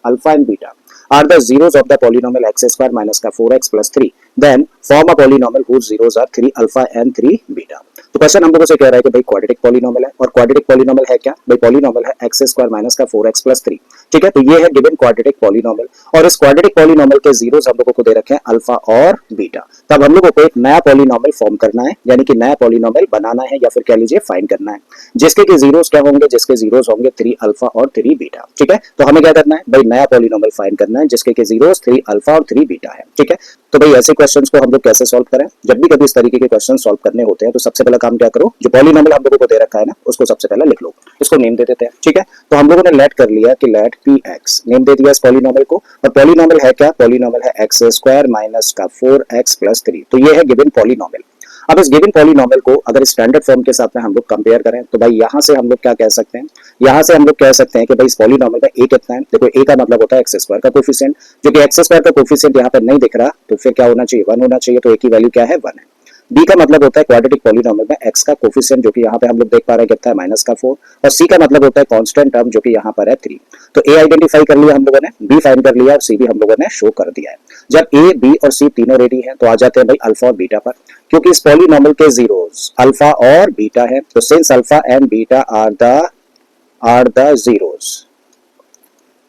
Alpha and beta are the zeros of the polynomial x square minus का 4x plus 3 then form a polynomial whose zeros are 3 alpha and 3 beta। तो question हम लोगों से कह रहा है कि भाई क्वाड्रेटिक पॉलिनोमियल है और क्वाड्रेटिक पॉलिनोमियल है क्या भाई पॉलिनोमियल है एक्स स्क्वायर माइनस का 4x प्लस 3। ठीक है, तो ये है गिवन क्वाड्रेटिक पॉलिनोमियल और इस क्वाड्रेटिक पॉलिनोमियल के जीरोस हम लोगों को दे रखे हैं अल्फा और बीटा। तब हम लोगों को एक नया पॉलिनोमियल फॉर्म करना है यानी कि नया पॉलिनोमियल बनाना है या फिर कह लीजिए फाइंड करना है जिसके के जीरोस क्या होंगे, जिसके जीरोस होंगे 3 अल्फा और 3 बीटा। ठीक है, तो हमें क्या करना है भाई नया पॉलिनोमियल फाइंड करना है जिसके के जीरोस 3 अल्फा और 3 बीटा है। ठीक है, तो भाई ऐसे क्वेश्चंस को हम लोग कैसे सॉल्व करें, जब भी कभी इस तरीके के क्वेश्चन सॉल्व करने होते हैं तो सबसे पहला काम क्या करो, जो पॉलिनोमियल हम लोगों को दे रखा है ना उसको सबसे पहले लिख लो, इसको नेम दे देते हैं। ठीक है, तो हम लोगों ने लेट कर लिया कि लेट पी एक्स नेम दे दिया इस पॉलिनोमियल को और पॉलिनोमियल है क्या, पॉलिनोमियल है एक्स स्क्वायर माइनस का 4x प्लस 3। तो ये है गिवन पॉलिनोमियल। अब इस गिवन पॉलिनोमियल को अगर स्टैंडर्ड फॉर्म के साथ में हम लोग कंपेयर करें तो भाई यहां से हम लोग क्या कह सकते हैं, यहां से हम लोग कह सकते हैं कि भाई इस पॉलिनोमियल का a कितना है। देखो a का मतलब होता है एक्स स्क्वायर का कोफिशिएंट, जो कि एक्स स्क्वायर का कोफिशिएंट यहां पर नहीं दिख रहा तो फिर क्या होना चाहिए 1 होना चाहिए, तो a की वैल्यू क्या है 1 है। b का मतलब होता है क्वाड्रेटिक पॉलिनोमियल में x का कोफिशिएंट जो कि यहाँ पे हम लोग देख पा रहे हैं कितना है माइनस का 4 और c का मतलब होता है कांस्टेंट टर्म जो कि यहाँ पर है 3। तो a आइडेंटिफाई कर लिया हम लोगों ने, b फाइंड कर लिया और c भी हम लोगों ने शो कर दिया है। जब a b और c तीनों रेडी हैं तो आ जाते हैं भाई अल्फा और बीटा पर, क्योंकि इस पॉलिनोमियल के जीरोस अल्फा और बीटा है तो since alpha and beta are the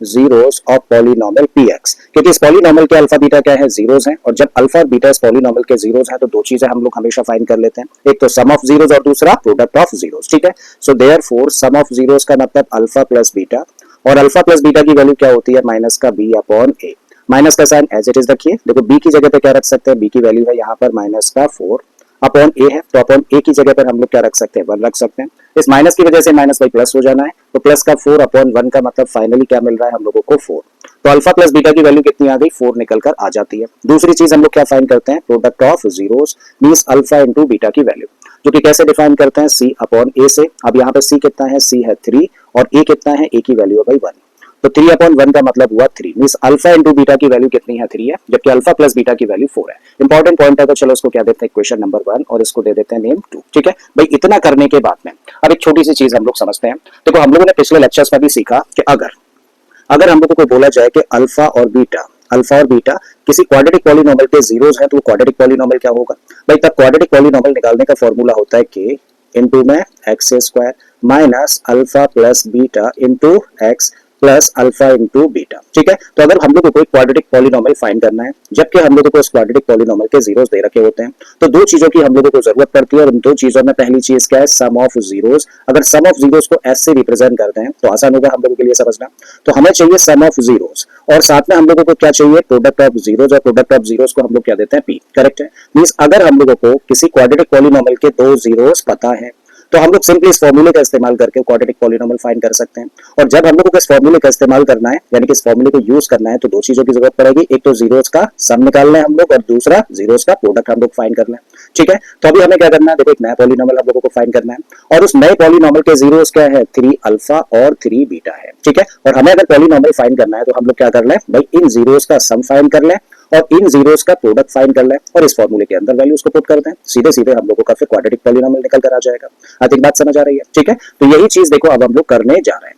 zeros of polynomial px, क्योंकि इस पॉलिनोमियल के अल्फा बीटा क्या है जीरोस हैं और जब अल्फा और बीटा इस पॉलिनोमियल के जीरोस हैं तो दो चीजें हम लोग हमेशा फाइंड कर लेते हैं, एक तो सम ऑफ जीरोस और दूसरा प्रोडक्ट ऑफ जीरोस। ठीक है, so therefore sum of zeros का मतलब अल्फा प्लस बीटा और अल्फा प्लस बीटा की वैल्यू क्या होती है माइनस का b अपॉन a। माइनस का साइन एज इट इज रखिए, देखो b की जगह पे क्या रख सकते हैं, b की वैल्यू है यहाँ पर माइनस का 4 अपॉन a है तो अपॉन a की जगह पर हम लोग क्या रख सकते हैं 1 रख सकते हैं। इस माइनस की वजह से माइनस बाई प्लस हो जाना है तो प्लस का 4 अपॉन 1 का मतलब फाइनली क्या मिल रहा है हम लोगों को 4। तो अल्फा प्लस बीटा की वैल्यू कितनी आ गई 4 निकल कर आ जाती है। दूसरी चीज हम लोग क्या फाइंड करते हैं, product of zeros means alpha into beta की वैल्यू, जो कि कैसे डिफाइन करते हैं c अपॉन a से। अब यहाँ पे c कितना है, c है 3 और a कितना है, a की वैल्यू है भाई 1 तो 3 अपॉन 1 का मतलब हुआ 3 मींस अल्फा इनटू बीटा की वैल्यू कितनी है 3 है, जबकि अल्फा प्लस बीटा की वैल्यू 4 है। इंपॉर्टेंट पॉइंट है तो चलो इसको क्या देते हैं इक्वेशन नंबर 1 और इसको दे देते हैं नेम 2। ठीक है भाई, इतना करने के बाद में अब एक छोटी सी चीज हम लोग समझते हैं। देखो हम लोगों ने पिछले लेक्चर्स में भी सीखा कि अगर हम लोगों को बोला जाए कि अल्फा और बीटा किसी क्वाड्रेटिक पॉलिनोमियल के जीरोस हैं तो क्वाड्रेटिक पॉलिनोमियल क्या होगा भाई, तब क्वाड्रेटिक पॉलिनोमियल निकालने का फॉर्मूला होता है k इनटू में x square minus alpha plus beta into x plus alpha into beta. ठीक है, तो अगर हम लोग को कोई क्वाड्रेटिक पॉलिनोमियल फाइंड करना है जबकि हम लोगों को उस क्वाड्रेटिक पॉलिनोमियल के जीरोस दे रखे होते हैं तो दो चीजों की हम लोगों को जरूरत पड़ती है और उन दो चीजों में पहली चीज क्या है सम ऑफ जीरोस। अगर सम ऑफ जीरोस को एस से रिप्रेजेंट करते हैं तो आसान होगा हम लोगों के लिए समझना। तो हमें चाहिए सम ऑफ जीरोस और साथ में हम लोगों को क्या चाहिए प्रोडक्ट ऑफ जीरोस और प्रोडक्ट ऑफ जीरोस को हम लोग क्या देते हैं p। करेक्ट है, मींस अगर हम लोगों को किसी क्वाड्रेटिक पॉलिनोमियल के दो जीरोस पता है तो हम लोग सिंपली इस फॉर्मूले का इस्तेमाल करके क्वाड्रेटिक पॉलिनोमियल फाइंड कर सकते हैं। और जब हम लोगों को इस फॉर्मूले का इस्तेमाल करना है यानी कि इस फॉर्मूले को यूज करना है तो दो चीजों की जरूरत पड़ेगी, एक तो जीरोस का सम निकालना है हम लोग और दूसरा जीरोस का प्रोडक्ट हम लोग फाइंड करना है। ठीक है, तो अभी हमें क्या करना है, देखो एक नया पॉलिनोमियल हम लोगों को फाइंड करना है और उस नए पॉलिनोमियल के जीरोस क्या है 3 अल्फा और 3 बीटा है। ठीक है, और हमें अगर पॉलिनोमियल फाइंड करना है तो हम लोग क्या कर लें भाई, इन जीरोस का सम फाइंड कर लें और इन जीरोस का प्रोडक्ट फाइंड कर लें और इस फॉर्मूले के अंदर वैल्यूज को पुट कर दें, सीधे सीधे हम लोगों का फिर क्वाड्रेटिक पॉलिनोमियल निकल कर आ जाएगा। आई थिंक बात समझ आ रही है। ठीक है, तो यही चीज देखो अब हम लोग करने जा रहे हैं।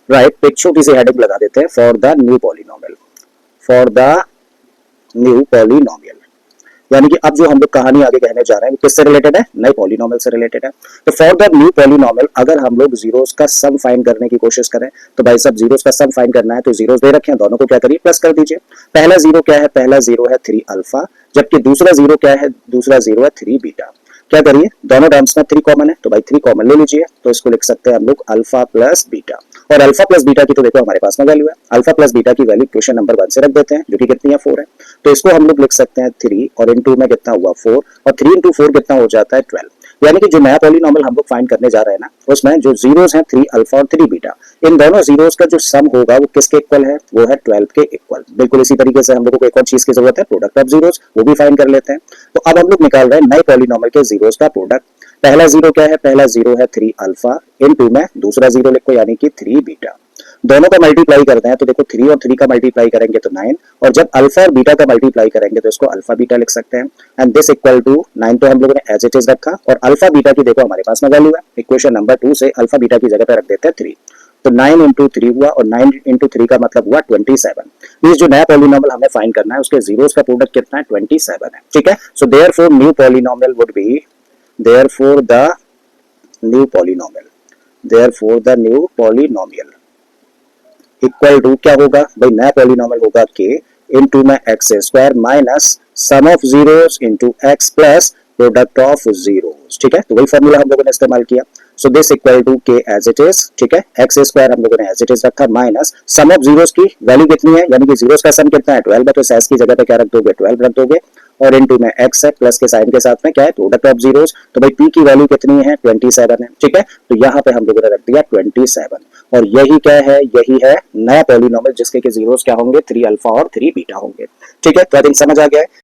राइट, एक छोटी सी हेडिंग लगा देते हैं फॉर द न्यू पॉलिनोमियल, यानी कि अब जो हम लोग कहानी आगे कहने जा रहे हैं वो किससे रिलेटेड है, नए पॉलिनोमियल से रिलेटेड है। तो फॉर द न्यू पॉलिनोमियल अगर हम लोग जीरोस का सम फाइंड करने की कोशिश करें तो भाई सब जीरोस का सम फाइंड करना है तो जीरोस दे रखे हैं, दोनों को क्या करिए प्लस कर दीजिए। पहला जीरो क्या है, पहला जीरो है 3 अल्फा जबकि दूसरा जीरो क्या है, दूसरा जीरो है 3 बीटा। क्या करिए दोनों टर्म्स में 3 कॉमन है तो भाई 3 कॉमन ले लीजिए तो इसको लिख सकते हैं हम लोग अल्फा प्लस बीटा और अल्फा प्लस बीटा की तो देखो हमारे पास में वैल्यू है, अल्फा प्लस बीटा की वैल्यू क्वेश्चन नंबर 1 से रख देते हैं जो कि कितनी है 4 है। तो इसको हम लोग लिख सकते हैं 3 और इनटू में कितना हुआ 4 और 3 इंटू 4 कितना हो जाता है 12। यानी कि जो नया पॉलिनोमियल हम लोग फाइंड करने जा रहे हैं ना उसमें जो जीरोस हैं 3 अल्फा और 3 बीटा, इन दोनों जीरोस का जो सम होगा वो किसके इक्वल है, वो है 12 के इक्वल। बिल्कुल इसी तरीके से हम लोगों को एक और चीज की जरूरत है प्रोडक्ट ऑफ जीरोस, वो भी फाइंड कर लेते हैं। तो अब हम लोग निकाल रहे हैं नए पॉलिनोमियल के जीरोस का प्रोडक्ट। पहला जीरो क्या है, पहला जीरो है 3 अल्फा इनटू में दूसरा जीरो लिखो यानी कि 3 बीटा। दोनों का मल्टीप्लाई करते हैं तो देखो 3 और 3 का मल्टीप्लाई करेंगे तो 9 और जब अल्फा और बीटा का मल्टीप्लाई करेंगे तो इसको अल्फा बीटा लिख सकते हैं एंड दिस इक्वल टू 9 तो हम लोगों ने एज इट इज रखा और अल्फा बीटा की देखो हमारे पास में वैल्यू है, इक्वेशन नंबर 2 से अल्फा बीटा की जगह पे रख देते हैं 3। तो 9 इंटू 3 हुआ और 9 इंटू 3 का मतलब हुआ 27। मींस जो नया पॉलिनोमियल हमें फाइंड करना है उसके जीरोस का प्रोडक्ट कितना है 27 है, ठीक है। So therefore new polynomial would be therefore the new polynomial therefore the new polynomial equal to क्या होगा भाई, नया पॉलिनोमियल होगा k इनटू में x square minus sum of zeros into x plus product of zeros, ठीक है। तो वही फॉर्मूला हम लोगों ने इस्तेमाल किया। So this equal to k as it is, ठीक है। x स्क्वायर हम लोगों ने एज इट इज रखा माइनस सम ऑफ जीरोस की वैल्यू कितनी है, यानी कि जीरोस का सम कितना है 12 है, तो s की जगह पे क्या रख दोगे 12 रख दोगे और इनटू में x है प्लस के साइन के साथ में क्या है प्रोडक्ट ऑफ जीरोस, तो भाई p की वैल्यू कितनी है 27 है, ठीक है। तो यहाँ पे हम लोगों ने रख दिया 27 और यही क्या है, यही है नया पॉलिनोमियल जिसके के जीरोस क्या होंगे 3 अल्फा और 3 बीटा होंगे, ठीक है। तो आई थिंक समझ आ गया है।